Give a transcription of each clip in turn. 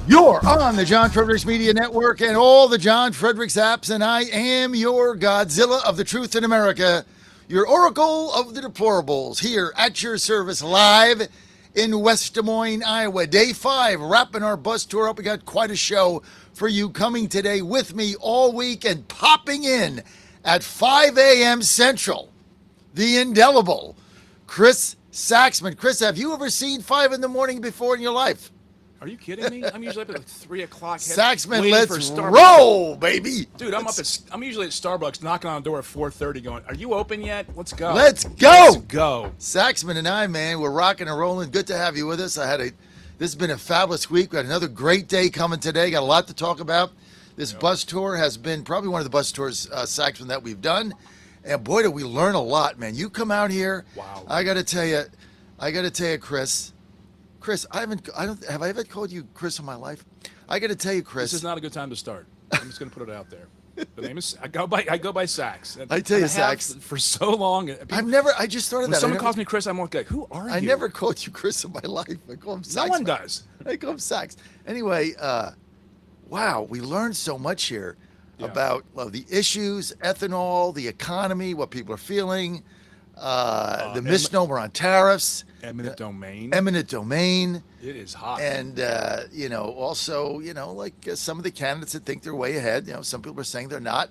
You're on the John Fredericks Media Network and all the John Fredericks apps, and I am your Godzilla of the truth in America, your Oracle of the deplorables, here at your service live in West Des Moines, Iowa. Day 5, wrapping our bus tour up. We got quite a show for you coming today with me all week and popping in at 5 a.m. Central, the indelible Chris Saxman. Chris, have you ever seen 5 in the morning before in your life? Are you kidding me? I'm usually up at like 3 o'clock. Saxman, let's roll, baby. Dude, I'm usually at Starbucks knocking on the door at 4:30 going, are you open yet? Let's go. Let's go. Let's go. Saxman and I, man, we're rocking and rolling. Good to have you with us. This has been a fabulous week. We had another great day coming today. Got a lot to talk about. This bus tour has been probably one of the bus tours, Saxman, that we've done. And boy, did we learn a lot, man. You come out here. Wow. I got to tell you, Chris, have I ever called you Chris in my life? I got to tell you, Chris. This is not a good time to start. I'm just going to put it out there. The name is I go by Sax. I tell you, Sax, for so long. I just thought of that. When someone calls me Chris, I'm like, who are you? I never called you Chris in my life. I call him Sax. No one does. I call him Sax. Anyway, wow, we learned so much here about the issues, ethanol, the economy, what people are feeling, the misnomer on tariffs. Eminent domain. Eminent domain. It is hot. And, also, some of the candidates that think they're way ahead. Some people are saying they're not.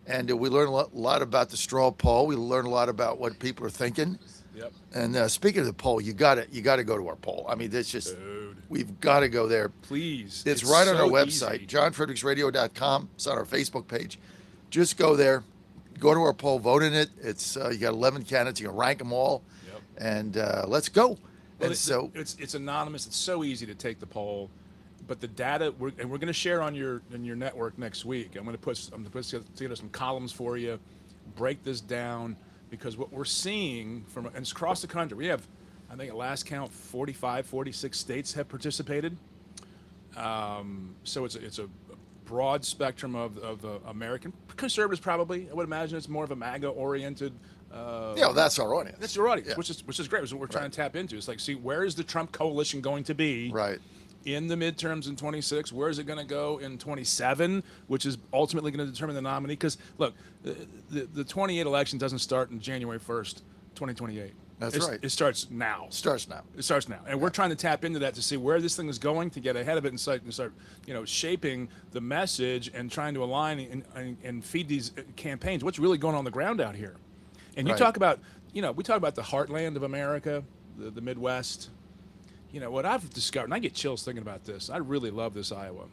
And we learn a lot about the straw poll. We learn a lot about what people are thinking. Yep. And speaking of the poll, you got to go to our poll. I mean, it's just, we've got to go there. Please. It's right on so our website, johnfredericksradio.com. It's on our Facebook page. Just go there, go to our poll, vote in it. It's you got 11 candidates. You can rank them all. And let's go. Well, it's anonymous. It's so easy to take the poll, but the data we're going to share on your network next week. I'm going to put together some columns for you, break this down, because what we're seeing and it's across the country. We have, I think at last count, 46 states have participated. So it's a broad spectrum of American conservatives. Probably, I would imagine it's more of a MAGA oriented. That's our audience. That's your audience, which is great. It's what we're trying to tap into. It's like, see, where is the Trump coalition going to be? Right. In the midterms in 26, where is it going to go in 27, which is ultimately going to determine the nominee? Because look, the 28 election doesn't start on January 1st, 2028. That's right. It starts now. It starts now. And we're trying to tap into that to see where this thing is going, to get ahead of it and start shaping the message and trying to align and feed these campaigns. What's really going on the ground out here? And you talk about, we talk about the heartland of America, the Midwest. What I've discovered, and I get chills thinking about this. I really love this Iowa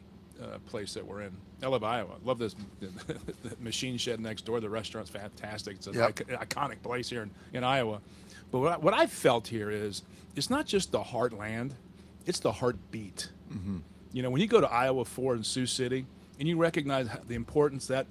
place that we're in. I love Iowa. I love this the machine shed next door. The restaurant's fantastic. It's an iconic place here in Iowa. But what I've felt here is it's not just the heartland, it's the heartbeat. Mm-hmm. When you go to Iowa 4 in Sioux City and you recognize the importance that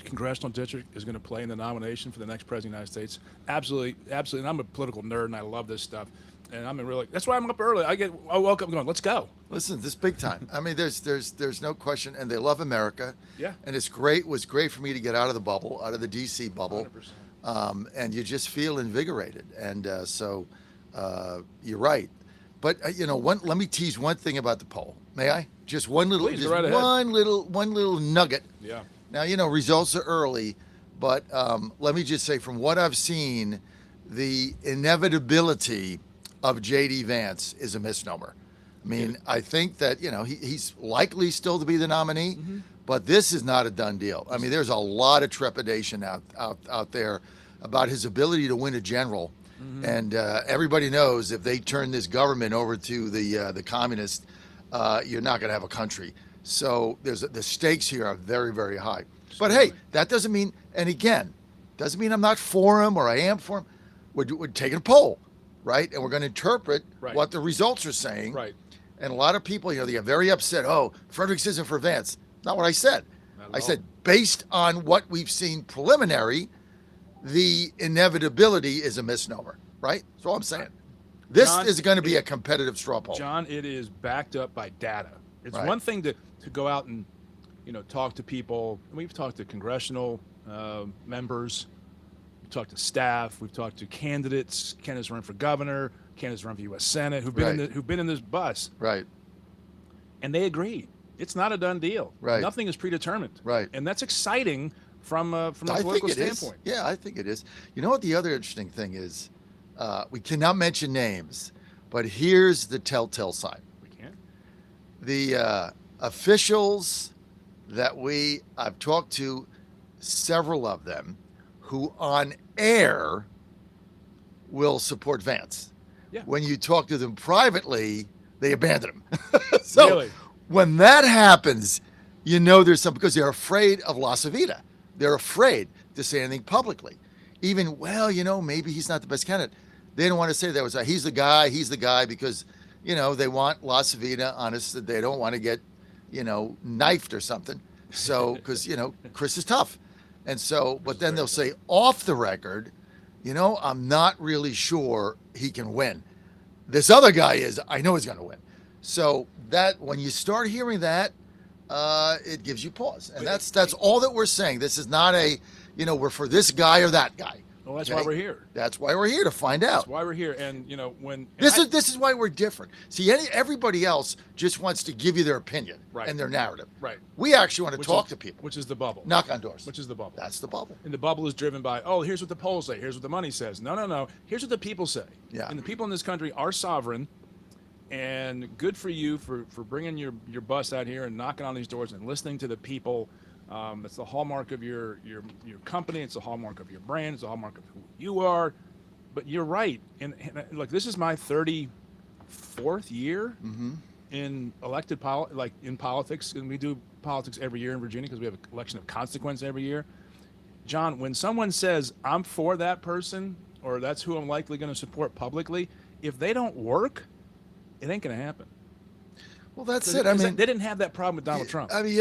congressional district is going to play in the nomination for the next president of the United States. Absolutely. And I'm a political nerd and I love this stuff. And that's why I'm up early. I woke up going, let's go. Listen, this is big time. I mean, there's no question. And they love America. Yeah. And it was great for me to get out of the bubble, out of the DC bubble. 100%. And you just feel invigorated. And so you're right. But let me tease one thing about the poll. May I? Just one little, Please, go right ahead. one little nugget. Yeah. Now, results are early, but let me just say, from what I've seen, the inevitability of J.D. Vance is a misnomer. I mean, I think that, he's likely still to be the nominee, but this is not a done deal. I mean, there's a lot of trepidation out there about his ability to win a general. And everybody knows if they turn this government over to the communists, you're not going to have a country. So the stakes here are very, very high. But hey, that doesn't mean, and again, doesn't mean I'm not for him or I am for him. We're taking a poll, right? And we're going to interpret what the results are saying. Right. And a lot of people, they get very upset. Oh, Fredericks isn't for Vance. Not what I said. I said, based on what we've seen preliminary, the inevitability is a misnomer, right? That's all I'm saying. This is going to be a competitive straw poll. John, it is backed up by data. It's one thing to go out and, talk to people. We've talked to congressional members. We've talked to staff. We've talked to candidates running for governor, candidates running for U.S. Senate, who've been in this bus. Right. and they agree. It's not a done deal. Right. Nothing is predetermined. Right. And that's exciting from a I political think it is. standpoint. Yeah, I think it is. You know what the other interesting thing is? We cannot mention names, but here's the telltale sign. We can't. The officials that I've talked to, several of them, who on air will support Vance. Yeah. When you talk to them privately, they abandon him. So Really? when that happens, you know there's something, because they're afraid of La Vida. They're afraid to say anything publicly. Even, well, maybe he's not the best candidate. They don't want to say that. He's the guy, because, they want La Vida honest. They don't want to get, knifed or something. So, because, Chris is tough. And so, but then they'll say off the record, I'm not really sure he can win. This other guy I know he's going to win. So that when you start hearing that, it gives you pause. And that's all that we're saying. This is not we're for this guy or that guy. Well, that's why we're here. That's why we're here, to find out. That's why we're here. And this is why we're different. See, everybody else just wants to give you their opinion and their narrative. Right. We actually want to talk to people. Which is the bubble. Knock on doors. Which is the bubble. That's the bubble. And the bubble is driven by, here's what the polls say. Here's what the money says. No. Here's what the people say. Yeah. And the people in this country are sovereign. And good for you for bringing your bus out here and knocking on these doors and listening to the people. It's the hallmark of your company. It's the hallmark of your brand. It's the hallmark of who you are. But you're right. And look, this is my 34th year in elected in politics, and we do politics every year in Virginia because we have an election of consequence every year. John, when someone says I'm for that person or that's who I'm likely going to support publicly, if they don't work, it ain't going to happen. Well, that's it. I mean, they didn't have that problem with Donald Trump. I mean,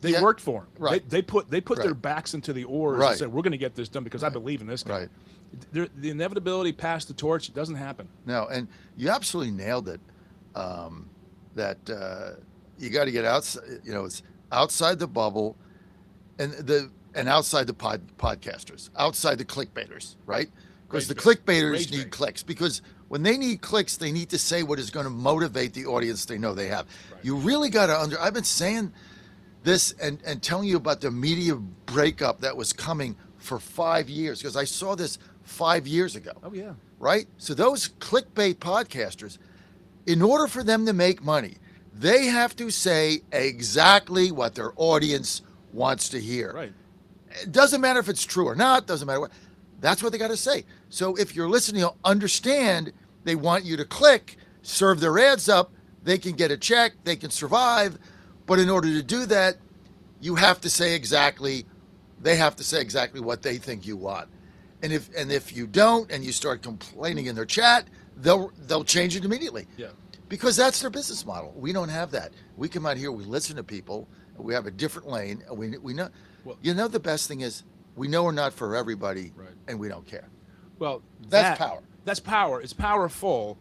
they worked for him. Right. They put their backs into the oars and said, "We're going to get this done because I believe in this guy." Right. The inevitability passed the torch. It doesn't happen. No, and you absolutely nailed it. That you got to get outside. It's outside the bubble, and outside the podcasters, outside the clickbaiters, right? Because the clickbaiters need clicks. Because when they need clicks, they need to say what is going to motivate the audience they know they have. Right. You really got to I've been saying this and telling you about the media breakup that was coming for 5 years, because I saw this 5 years ago. Oh, yeah. Right? So those clickbait podcasters, in order for them to make money, they have to say exactly what their audience wants to hear. Right. It doesn't matter if it's true or not. Doesn't matter what. That's what they got to say. So if you're listening, you'll understand they want you to click, serve their ads up. They can get a check. They can survive. But in order to do that, you have to say exactly. They have to say exactly what they think you want. And if you don't, and you start complaining in their chat, they'll change it immediately. Yeah. Because that's their business model. We don't have that. We come out here, we listen to people, we have a different lane, and we know. Well, the best thing is we know we're not for everybody, right, and we don't care. Well, that's power. That's power. It's powerful.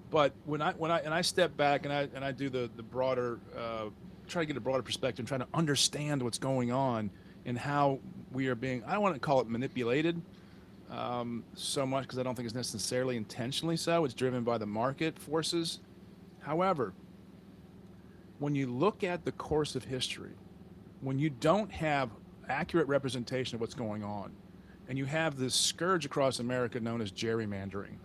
But when I step back and I do the broader, try to get a broader perspective, trying to understand what's going on and how we are being, I don't want to call it manipulated so much, because I don't think it's necessarily intentionally so. It's driven by the market forces. However, when you look at the course of history, when you don't have accurate representation of what's going on, and you have this scourge across America known as gerrymandering,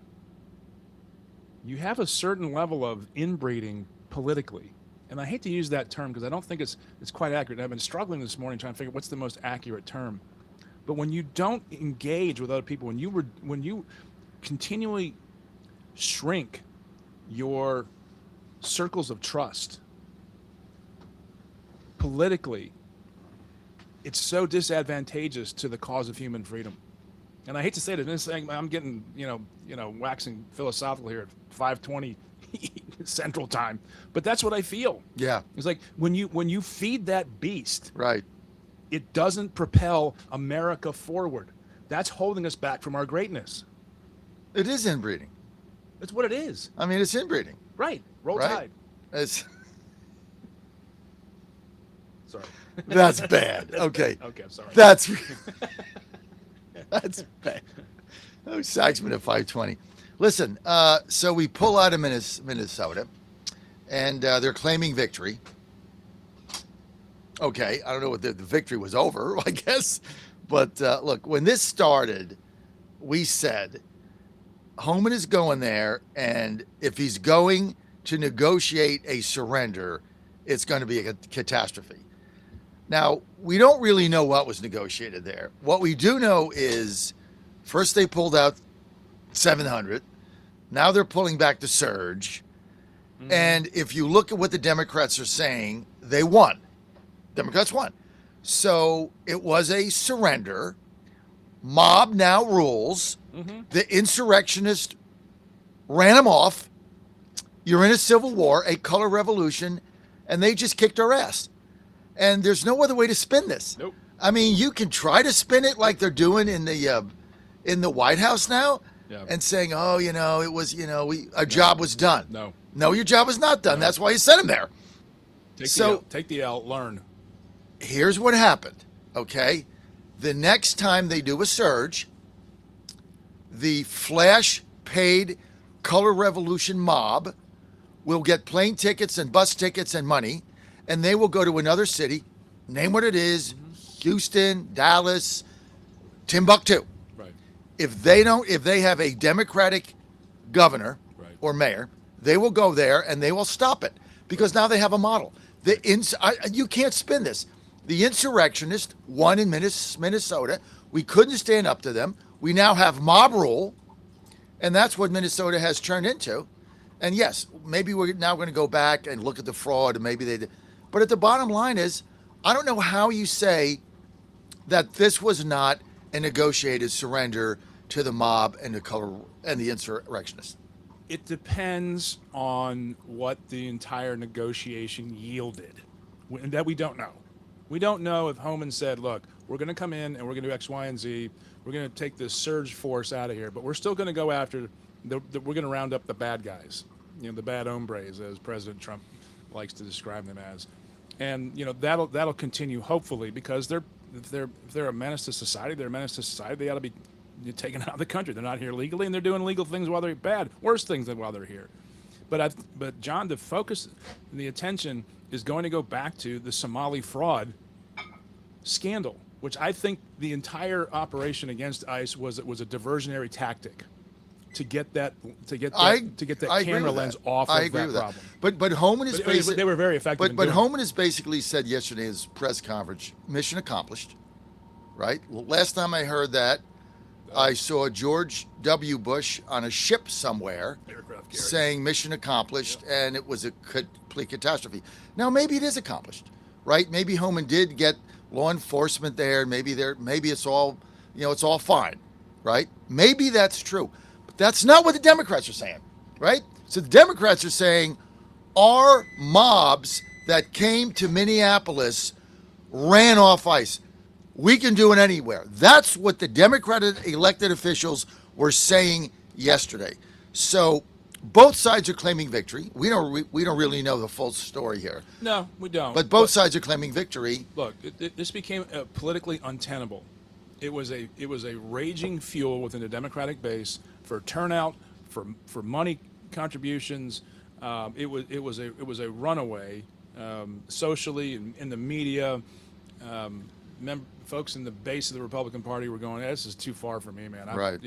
you have a certain level of inbreeding politically. And I hate to use that term because I don't think it's quite accurate. And I've been struggling this morning trying to figure out what's the most accurate term. But when you don't engage with other people, when you continually shrink your circles of trust politically, it's so disadvantageous to the cause of human freedom. And I hate to say this, I'm getting, waxing philosophical here at 5:20 Central Time, but that's what I feel. Yeah. It's like when you feed that beast, right, it doesn't propel America forward. That's holding us back from our greatness. It is inbreeding. That's what it is. I mean, it's inbreeding. Right. Roll Tide. It's sorry. That's bad. Okay. Okay, I'm sorry. That's bad. Oh, Saxman at 5:20. Listen, so we pull out of Minnesota, and they're claiming victory. Okay, I don't know what the victory was over, I guess. But look, when this started, we said Homan is going there, and if he's going to negotiate a surrender, it's going to be a catastrophe. Now, we don't really know what was negotiated there. What we do know is first they pulled out 700. Now they're pulling back the surge. And if you look at what the Democrats are saying, they won. Democrats won. So it was a surrender. Mob now rules. The insurrectionists ran them off. You're in a civil war, a color revolution, and they just kicked our ass. And there's no other way to spin this. Nope. I mean, you can try to spin it like they're doing in the White House now, and saying, "Oh, it was, our job was done." No, your job was not done. That's why you sent him there. Take the L, learn. Here's what happened. Okay, the next time they do a surge, the flash paid color revolution mob will get plane tickets and bus tickets and money, and they will go to another city, name what it is, Houston, Dallas, Timbuktu. Right. If they have a Democratic governor or mayor, they will go there and they will stop it because now they have a model. You can't spin this. The insurrectionists won in Minnesota. We couldn't stand up to them. We now have mob rule, and that's what Minnesota has turned into. And yes, maybe we're now going to go back and look at the fraud, and maybe they did. But at the bottom line is, I don't know how you say that this was not a negotiated surrender to the mob and the insurrectionists. It depends on what the entire negotiation yielded, and that we don't know. We don't know if Homan said, "Look, we're going to come in and we're going to do X, Y, and Z. We're going to take this surge force out of here, but we're still going to go after. We're going to round up the bad guys, the bad hombres, as President Trump likes to describe them as, and that'll continue hopefully because if they're a menace to society, they're a menace to society. They ought to be taken out of the country. They're not here legally, and they're doing illegal things while they're worse things than while they're here. But John, the focus, the attention is going to go back to the Somali fraud scandal, which I think the entire operation against ICE was a diversionary tactic to get that camera lens off of that problem. But Homan is basically they were very effective. But Homan has basically said yesterday in his press conference, mission accomplished. Right? Last time I heard that, I saw George W. Bush on a ship somewhere saying mission accomplished, and it was a complete catastrophe. Now maybe it is accomplished, right? Maybe Homan did get law enforcement there. Maybe it's all, it's all fine, right? Maybe that's true, but that's not what the Democrats are saying, right? So the Democrats are saying our mobs that came to Minneapolis ran off ICE. We can do it anywhere. That's what the Democratic elected officials were saying yesterday. So both sides are claiming victory. We don't really know the full story here. No, we don't. But both sides are claiming victory. Look, this became politically untenable. It was a raging fuel within the Democratic base for turnout, for money contributions. It was a runaway socially in the media. Folks in the base of the Republican Party were going, "This is too far for me, man." Right.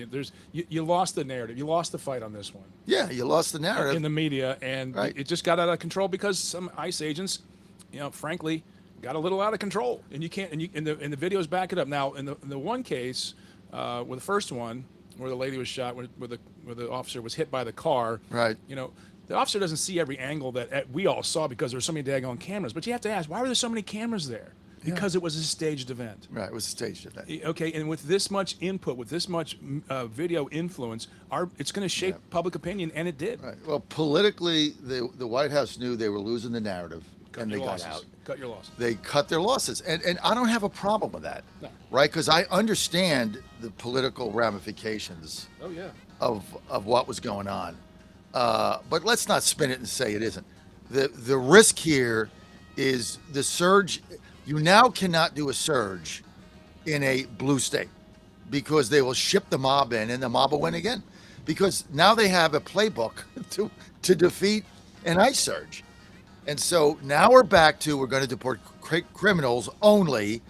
You lost the narrative. You lost the fight on this one. Yeah, you lost the narrative in the media, and it just got out of control because some ICE agents, frankly, got a little out of control. And you can't. And the videos back it up. Now, in the one case, with the first one, where the lady was shot, where the officer was hit by the car. Right. The officer doesn't see every angle that we all saw because there were so many daggone cameras. But you have to ask, why were there so many cameras there? Because it was a staged event. Right, it was a staged event. Okay, and with this much input, with this much video influence, it's going to shape public opinion, and it did. Right. Well, politically, the White House knew they were losing the narrative, and they got out. Cut your losses. They cut their losses, and I don't have a problem with that. No. Right? Because I understand the political ramifications. Oh yeah. Of what was going on, but let's not spin it and say it isn't. The risk here is the surge. You now cannot do a surge in a blue state because they will ship the mob in and the mob will win again because now they have a playbook to defeat an ICE surge. And so now we're back to we're going to deport criminals only.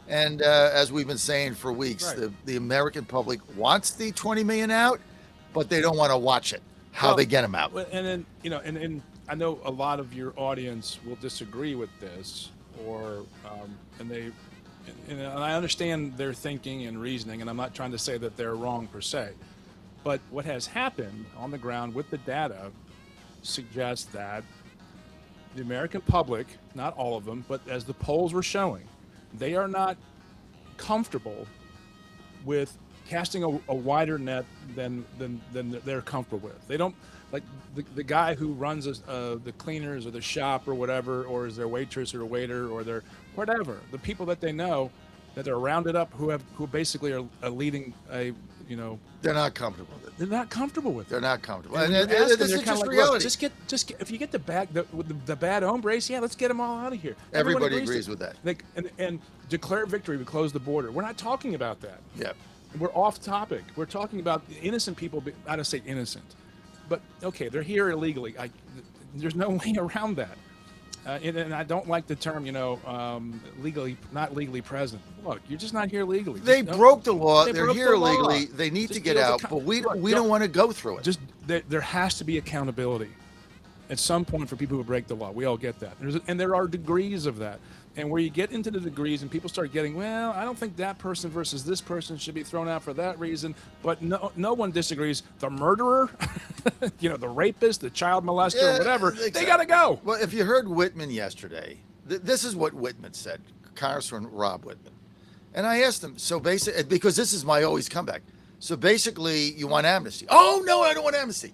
And as we've been saying for weeks, Right. the American public wants the 20 million out, but they don't want to watch it. How Well, they get them out. well, and then and I know a lot of your audience will disagree with this, or and they, and I understand their thinking and reasoning, and I'm not trying to say that they're wrong per se, but what has happened on the ground with the data suggests that the American public, not all of them, but as the polls were showing, they are not comfortable with casting a wider net than they're comfortable with. They don't like the guy who runs the cleaners or the shop or whatever, or is their waitress or waiter or their whatever. The people that they know that are rounded up who basically are leading a They're not comfortable with it. they're not comfortable with it. They're not comfortable. And And when you ask them, this they're is kinda just like, reality. Look, just get if you get the bad hombres, yeah, let's get them all out of here. Everybody Everyone agrees with that. Like, and declare victory. We close the border. We're not talking about that. Yeah. We're off topic. We're talking about innocent people. I don't say innocent, but okay, they're here illegally. There's no way around that. And I don't like the term, legally, not legally present. Look, you're just not here legally. They broke the law. They They're broke here the law. illegally. They need Just to get deal out, with the but we look, don't want to go through it. Just there has to be accountability at some point for people who break the law. We all get that. And there are degrees of that. And where you get into the degrees and people start getting, well, I don't think that person versus this person should be thrown out for that reason. But no one disagrees. The murderer, the rapist, the child molester, Yeah, whatever, exactly. they got to go. Well, if you heard Whitman yesterday, this is what Whitman said, Congressman Rob Whitman. And I asked him, so basically, because this is my always comeback. So basically, you want amnesty. Oh, no, I don't want amnesty.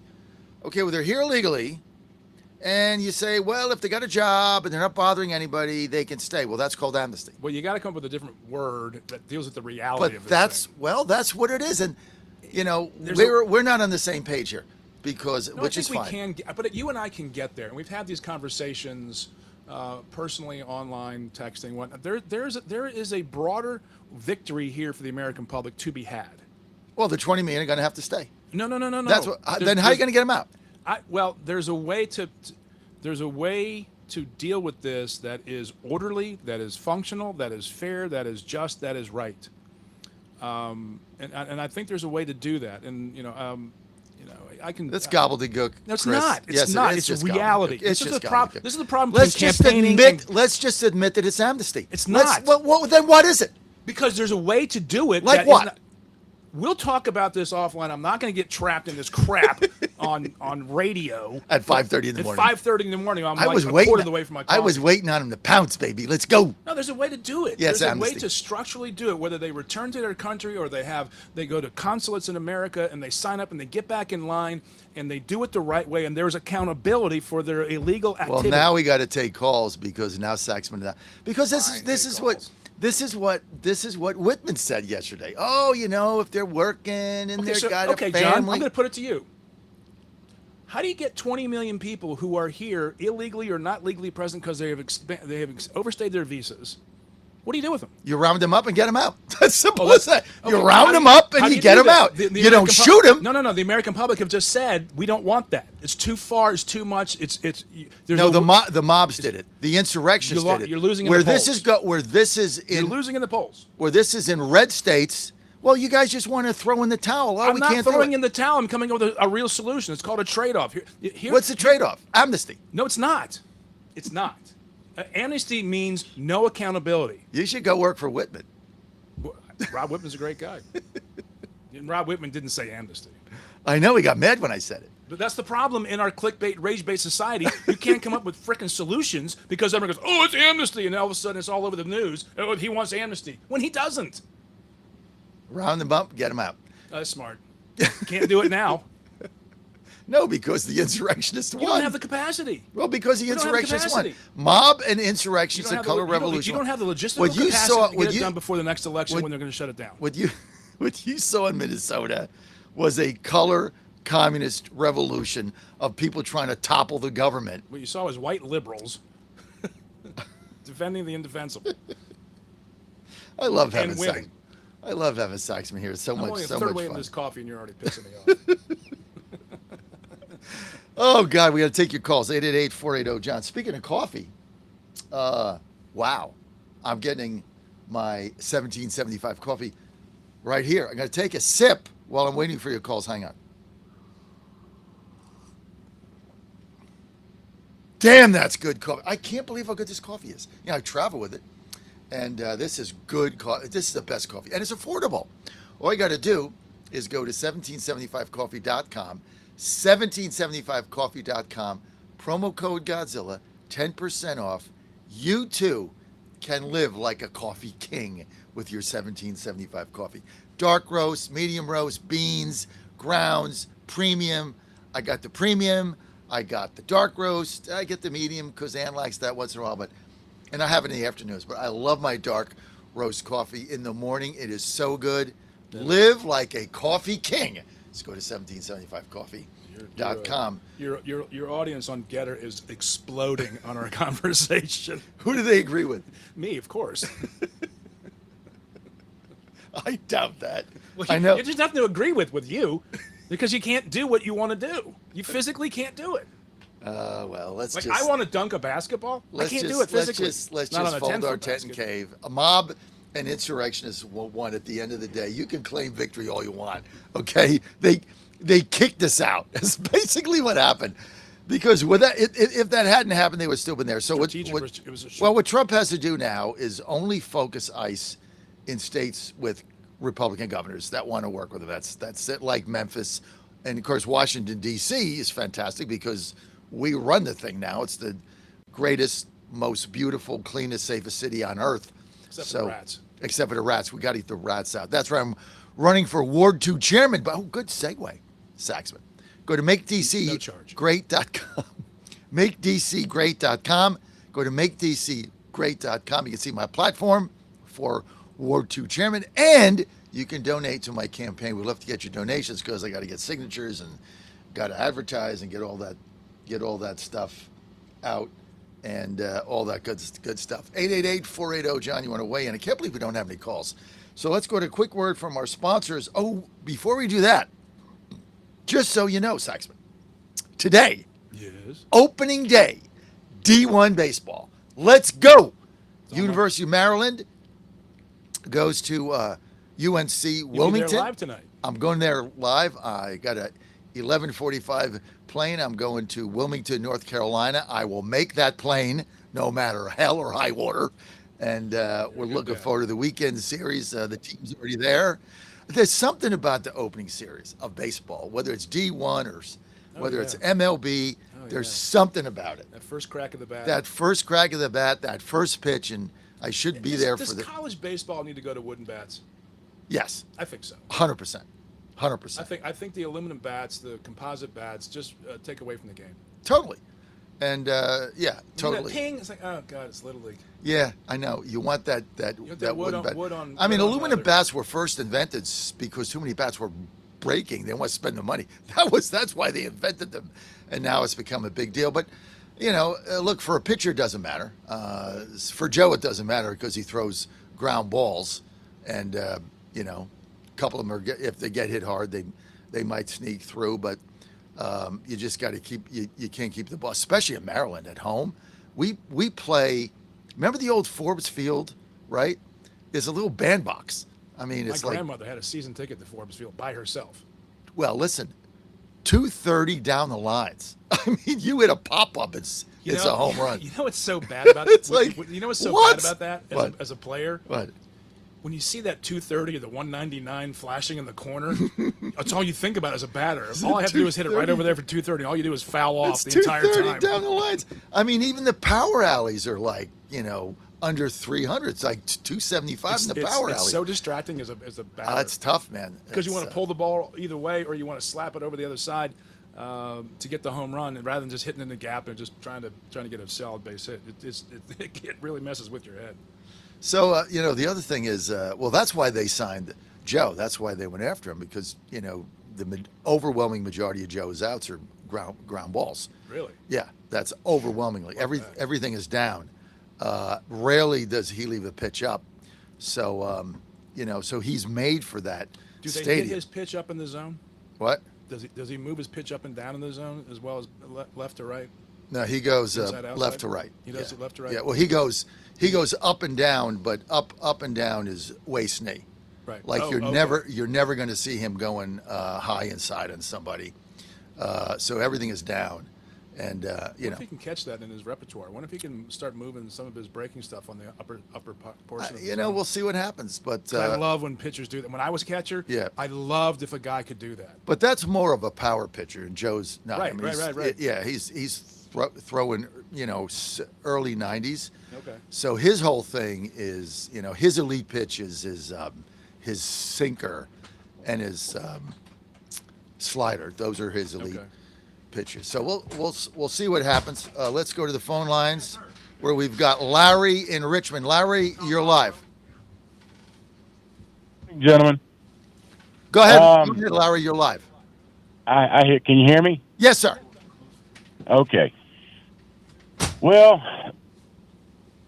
Okay, well, they're here illegally. And you say, well, if they got a job and they're not bothering anybody, they can stay. Well, that's called amnesty. Well, you got to come up with a different word that deals with the reality of But this thing. that's what it is. And, There's we're not on the same page here because, No, which I is think fine. but you and I can get there, and we've had these conversations personally, online, texting. Whatnot. There is a broader victory here for the American public to be had. Well, the 20 million are going to have to stay. No. That's what. Then how are you going to get them out? There's a way to deal with this that is orderly, that is functional, that is fair, that is just, that is right. And I think there's a way to do that. And I can. That's gobbledygook. No, it's Chris. not. It's Yes, not. It is It's just reality. gobbledygook. It's This is just the problem. gobbledygook. This is the problem. Let's between just campaigning admit. and- Let's just admit that it's amnesty. It's Let's- not. Well, then what is it? Because there's a way to do it. Like that is what? not- we'll talk about this offline. I'm not going to get trapped in this crap on radio At 5:30 in the at morning. 5:30 in the morning. I'm I like was a waiting. quarter of the way from my I was coffee. waiting on him to pounce, baby. Let's go. No, there's a way to do it. Yeah, it's There's a way amnesty. to structurally do it, whether they return to their country or they go to consulates in America and they sign up and they get back in line and they do it the right way, and there's accountability for their illegal Well, activity. now we got to take calls because now Saxman. Because this Fine, is take what. calls. This is what Whitman said yesterday. Oh, if they're working and they've got a okay, family. John, I'm going to put it to you. How do you get 20 million people who are here illegally or not legally present because they have overstayed their visas? What do you do with them? You round them up and get them out. That's simple Oh, as that. You okay, round how them do up how and do you get do them that? out. The You don't American shoot them. No. The American public have just said we don't want that. It's too far. It's too much. There's No, a- the mobs did it. The insurrectionists You're did it. you're losing in where the this polls. is where this is you're in losing in the polls. where this is in red states. Well, you guys just want to throw in the towel. Oh, I'm we not can't do throwing it. in the towel. I'm coming up with a real solution. It's called a trade-off. Here, What's the trade-off? Amnesty. No, it's not. It's not. Amnesty means no accountability. You should go work for Whitman. Rob Whitman's a great guy. And Rob Whitman didn't say amnesty. I know he got mad when I said it. But that's the problem in our clickbait, rage-based society. You can't come up with frickin' solutions because everyone goes, oh, it's amnesty, and all of a sudden it's all over the news. Oh, he wants amnesty. When he doesn't. Round them up, get them out. That's smart. Can't do it now. No, because the insurrectionists won. You don't have the capacity. Well, because the You don't have the insurrectionists won. capacity. Mob and You insurrections don't and have color the, revolution. you don't have the logistical What you capacity saw- to what get it you- done before the next election what- when they're going to shut it down. What you saw in Minnesota was a color communist revolution of people trying to topple the government. What you saw was white liberals defending the indefensible. I love having And winning. I love having Saxman here. It's so I'm much, only a so third much way in fun. this coffee and you're already pissing me off. Oh God, we got to take your calls. 888-480-JOHN. Speaking of coffee, wow, I'm getting my 1775 coffee right here. I'm going to take a sip while I'm waiting for your calls. Hang on. Damn, that's good coffee. I can't believe how good this coffee is. I travel with it, and this is good coffee. This is the best coffee, and it's affordable. All you got to do is go to 1775coffee.com, 1775coffee.com, promo code Godzilla, 10% off. You too can live like a coffee king with your 1775 coffee. Dark roast, medium roast, beans, grounds, premium. I got the premium. I got the dark roast. I get the medium because Ann likes that once in a while, and I have it in the afternoons. But I love my dark roast coffee in the morning. It is so good. Live like a coffee king. Let's go to 1775coffee.com. Your audience on Getter is exploding on our conversation. Who do they agree with? Me, of course. I doubt that. Well, I know. There's nothing to agree with you because you can't do what you want to do. You physically can't do it. Well, let's Like, just. I want to dunk a basketball. I can't do it physically. Let's Not on just a fold 10-foot our tent and basket. cave. A mob and insurrectionists won at the end of the day. You can claim victory all you want. Okay, they kicked us out. That's basically what happened. Because with that, if that hadn't happened, they would still been there. So what Trump has to do now is only focus ICE in states with Republican governors that want to work with him. That's it. Like Memphis, and of course Washington D.C. is fantastic because we run the thing now. It's the greatest, most beautiful, cleanest, safest city on earth. Except for the rats. Except for the rats. We got to eat the rats out. That's why I'm running for Ward 2 chairman. But good segue, Saxman. Go to MakeDCGreat.com. MakeDCGreat.com. Go to MakeDCGreat.com. You can see my platform for Ward 2 chairman, and you can donate to my campaign. We'd love to get your donations because I got to get signatures and got to advertise and get all that stuff out. And all that good stuff. 888-480-JOHN. You want to weigh in? I can't believe we don't have any calls. So let's go to a quick word from our sponsors. Oh, before we do that, just so you know, Saxman, today, Yes. opening day, D1 baseball. Let's go. University of Maryland goes to UNC Wilmington. You'll be there live tonight. I'm going there live. I got a 11:45 plane. I'm going to Wilmington, North Carolina. I will make that plane no matter hell or high water. And we're looking forward to the weekend series. The team's already there. There's something about the opening series of baseball, whether it's D1 or whether it's MLB. There's something about it. That first crack of the bat. That first crack of the bat, that first pitch, and I should be there for the. Does college baseball need to go to wooden bats? Yes, I think so. 100%. 100%. I think the aluminum bats, the composite bats, just take away from the game. Totally. And yeah, totally. That ping, it's like, oh god, it's Little League. Yeah, I know. You want that wooden bat. I mean, aluminum bats were first invented because too many bats were breaking. They want to spend the money. That's why they invented them, and now it's become a big deal. But look, for a pitcher, it doesn't matter. For Joe, it doesn't matter because he throws ground balls, and a couple of them if they get hit hard, they might sneak through, but. You just got to keep. You can't keep the ball, especially in Maryland at home. We play. Remember the old Forbes Field, right? It's a little bandbox. I mean, it's my grandmother had a season ticket to Forbes Field by herself. Well, listen, 230 down the lines. I mean, you hit a pop up. It's a home run. You know what's so bad about It's that? like, You know what's so what? bad about that as a player? What? When you see that 230 or the 199 flashing in the corner, that's all you think about as a batter. All I have to do is hit it right over there for 230. All you do is foul off the entire time. Down the lines. I mean, even the power alleys are like, under 300. It's like 275 in the power alley. It's so distracting as a batter. It's tough, man. Because you want to pull the ball either way, or you want to slap it over the other side to get the home run, and rather than just hitting in the gap and just trying to get a solid base hit. It really messes with your head. So, the other thing is, that's why they signed Joe. That's why they went after him because, the overwhelming majority of Joe's outs are ground balls. Really? Yeah, that's overwhelmingly. Everything is down. Rarely does he leave a pitch up. So, so he's made for that Do they stadium. hit his pitch up in the zone? What? Does he move his pitch up and down in the zone as well as left to right? No, he goes Inside, outside? left to right. He does it left to right? Yeah, well, he goes up and down, but up and down is waist knee. Right. Like Oh, you're okay. never going to see him going high inside on somebody. So everything is down, and What if he can catch that in his repertoire? What if he can start moving some of his breaking stuff on the upper portion of the zone? we'll see what happens. But I love when pitchers do that. When I was a catcher, Yeah. I loved if a guy could do that. but that's more of a power pitcher, and Joe's not. Right, I mean, right. Yeah, he's throwing early '90s. Okay. So his whole thing is his elite pitch is his sinker and his slider. Those are his elite Okay. pitches. So we'll see what happens. Let's go to the phone lines where we've got Larry in Richmond. Larry, you're live. Gentlemen, Go ahead, Larry. You're live. I hear. Can you hear me? Yes, sir. Okay. Well,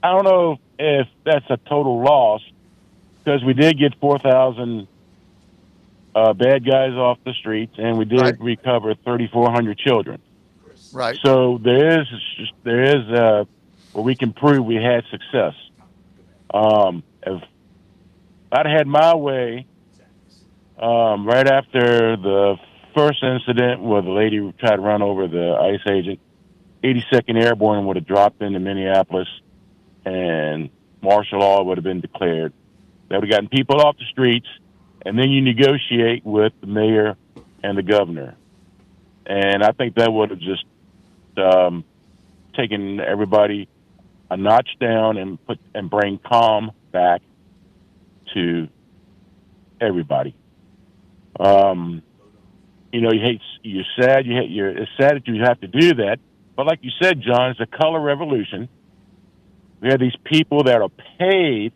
I don't know if that's a total loss because we did get 4,000 bad guys off the streets, and we did Right. recover 3,400 children. Right. So there is where we can prove we had success. If I'd had my way, right after the first incident where the lady tried to run over the ICE agent, 82nd Airborne would have dropped into Minneapolis, and martial law would have been declared. They would have gotten people off the streets, and then you negotiate with the mayor and the governor. And I think that would have just taken everybody a notch down and bring calm back to everybody. You're sad. It's sad that you have to do that. But like you said, John, it's a color revolution. We have these people that are paid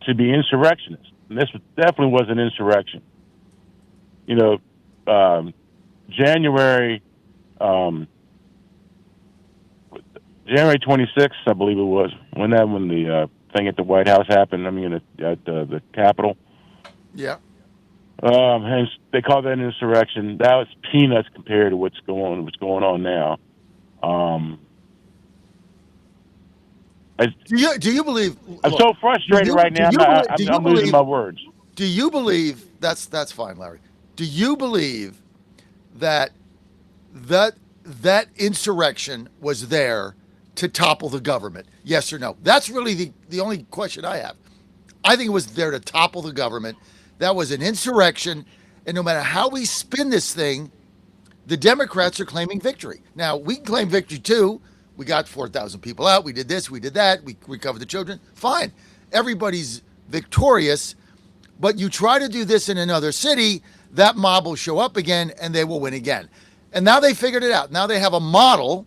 to be insurrectionists, and this definitely was an insurrection. January 26th, I believe it was, when the thing at the White House happened. I mean, at the Capitol. Yeah. And they call that an insurrection. That was peanuts compared to what's going on now. Do you believe? I'm so frustrated right now. I'm losing my words. Do you believe that's fine, Larry? Do you believe that insurrection was there to topple the government? Yes or no? That's really the only question I have. I think it was there to topple the government. That was an insurrection, and no matter how we spin this thing, the Democrats are claiming victory. Now, we can claim victory too. We got 4,000 people out. We did this. We did that. We recovered the children. Fine. Everybody's victorious. But you try to do this in another city, that mob will show up again, and they will win again. And now they figured it out. Now they have a model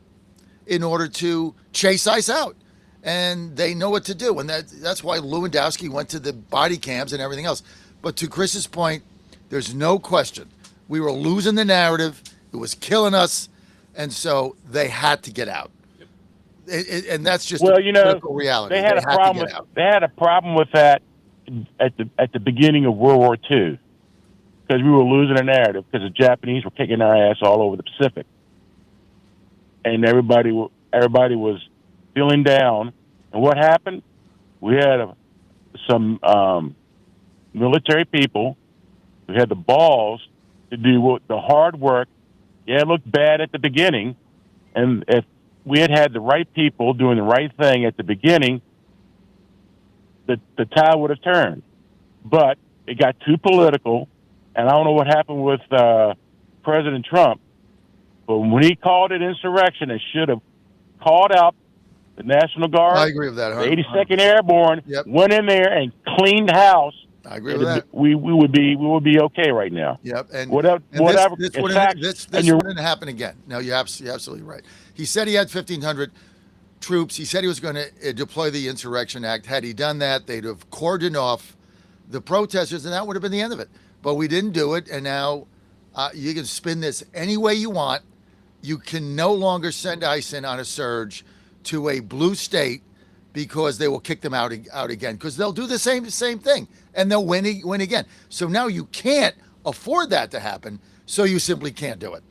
in order to chase ICE out. And they know what to do. And that's why Lewandowski went to the body cams and everything else. But to Chris's point, there's no question. We were losing the narrative. It was killing us. And so they had to get out. And that's just political reality. They had a problem with that at the beginning of World War II because we were losing the narrative because the Japanese were kicking our ass all over the Pacific, and everybody was feeling down. And what happened? We had some military people who had the balls to do the hard work. Yeah, it looked bad at the beginning, and if we had the right people doing the right thing at the beginning, the tide would have turned. But it got too political, and I don't know what happened with President Trump, but when he called it insurrection, it should have called out the National Guard. I agree with that. The 82nd Airborne went in there and cleaned house. I agree with that. We would be okay right now. Yep. And whatever. This wouldn't happen again. No, you're absolutely right. He said he had 1,500 troops. He said he was going to deploy the Insurrection Act. Had he done that, they'd have cordoned off the protesters, and that would have been the end of it. But we didn't do it, and now you can spin this any way you want. You can no longer send ICE in on a surge to a blue state because they will kick them out again because they'll do the same thing, and they'll win again. So now you can't afford that to happen. So you simply can't do it.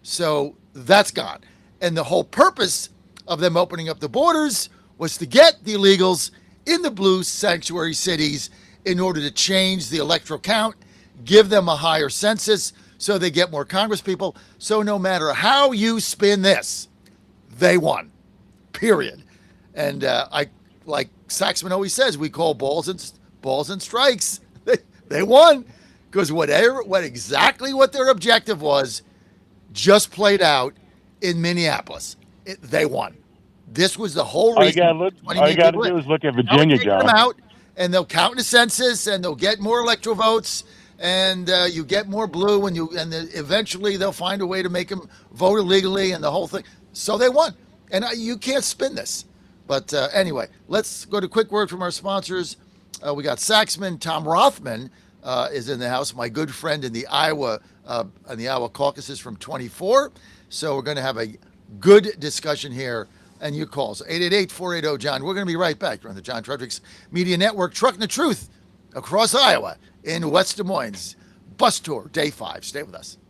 So that's gone. And the whole purpose of them opening up the borders was to get the illegals in the blue sanctuary cities in order to change the electoral count, give them a higher census so they get more Congress people. So no matter how you spin this, they won, period. And I, like Saxman always says, we call balls and strikes. They won because what exactly what their objective was just played out in Minneapolis. They won. This was the whole All you reason. got to do is look at Virginia, John. Them out, and they'll count in the census, and they'll get more electoral votes, and you get more blue, and eventually they'll find a way to make them vote illegally, and the whole thing. So they won, and you can't spin this. But anyway, let's go to a quick word from our sponsors. We got Saxman. Tom Rothman is in the house, my good friend in the Iowa caucuses from 24. So we're going to have a good discussion here. And your calls, 888-480-JOHN. We're going to be right back. You're on the John Fredericks Media Network, trucking the truth across Iowa in West Des Moines. Bus tour, day 5. Stay with us.